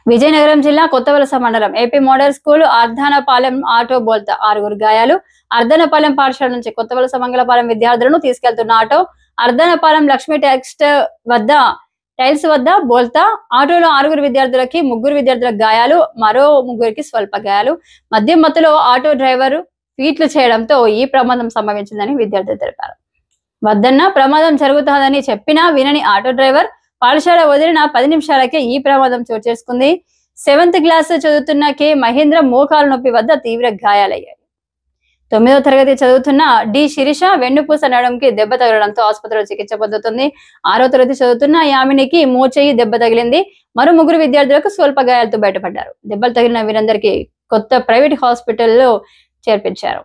విజయనగరం జిల్లా కొత్తవలస మండలం AP model school అర్ధనపాలెం auto బోల్తా 6 గాయాలు. అర్ధనపాలెం పాఠశాల నుంచి కొత్తవలస మంగళపాలెం విద్యార్థులను తీసుకెళ్తున్న ఆటో అర్ధనపాలెం లక్ష్మీ టైల్స్ వద్ద బోల్తా. ఆటోలో 6 విద్యార్థులకి 3 విద్యార్థులకు గాయాలు, మరో 3కి స్వల్ప గాయాలు. మద్యం మత్తులో ఆటో డ్రైవర్ ఫీట్లు చేయడంతో ఈ ప్రమాదం సంభవించిందని విద్యార్థులు తెలిపారు. వద్దన్న ప్రమాదం జరుగుతుందని చెప్పినా వినని ఆటో డ్రైవర్ పాఠశాల వదిలిన 10 నిమిషాలకే ఈ ప్రమాదం చోటు చేసుకుంది. 7th క్లాస్ చదువుతున్న కె మహేంద్ర మోకాలు నొప్పి వద్ద తీవ్ర గాయాలయ్యాయి. 9వ తరగతి చదువుతున్న డి శిరీష వెన్నుపూస నడుంకి దెబ్బ తగలడంతో ఆసుపత్రిలో చికిత్స పొందుతుంది. 6వ తరగతి చదువుతున్న యామినికి మోచేయి దెబ్బ తగిలింది. మరో 3 విద్యార్థులకు స్వల్ప గాయాలతో బయటపడ్డారు. దెబ్బలు తగిలిన వీరందరికీ కొత్త ప్రైవేట్ హాస్పిటల్లో చేర్పించారు.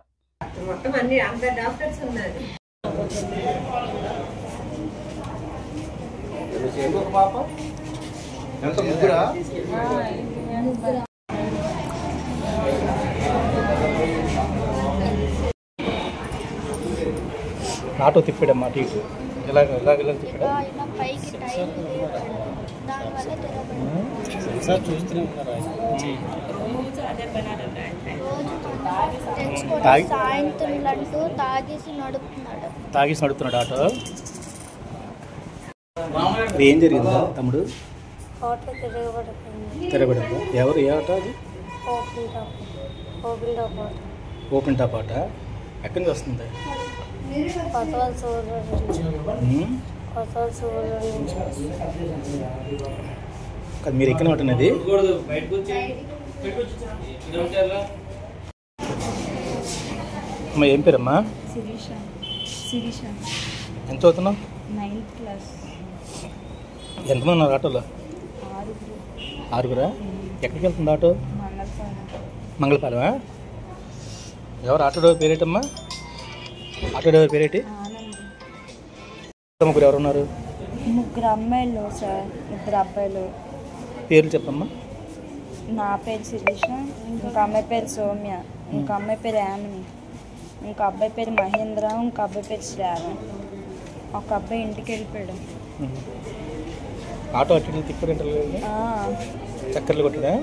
ఆటో తిప్పాడమ్మా అటు ఇటు ఇలాగ తిప్పాడు. తాగేసి నడుపుతున్నాడు ఆటో. ఏం జరిగిందా తమ్ముడు? తిరగబడిందా? ఎవరు? ఏ ఆటో అది? ఓపెన్ టాప్ ఆట. ఎక్కడి నుంచి వస్తుంది? మీరు ఎక్కడ ఉంటున్నది? అమ్మా ఏం పేరమ్మా? ఎంత చదువుతున్నావు? 9th class. ఎంతమంది ఉన్నారు ఆటోలో? 6. ఎక్కడికి వెళ్తుంది ఆటో? మంగళపాలెమా? ఎవరు ఆటో డ్రైవర్ పేరేటమ్మా? ఆటో డ్రైవర్ పేరేటి? 3 ఎవరు ఉన్నారు? 3 అమ్మాయిలు సార్, 2 అబ్బాయిలు. పేర్లు చెప్పమ్మా. నా పేరు శిరీష, ఇంకొక అమ్మాయి పేరు సౌమ్య, ఇంకొక అమ్మాయి పేరు యామిని, ఇంకొక అబ్బాయి పేరు మహేంద్ర, ఇంకొక అబ్బాయి పేరు శ్రావణ్. ఒక అబ్బాయి ఇంటికి వెళ్ళిపోయాడు. ఆటో అటు తిప్పడంటే చక్కర్లు కొట్టడా?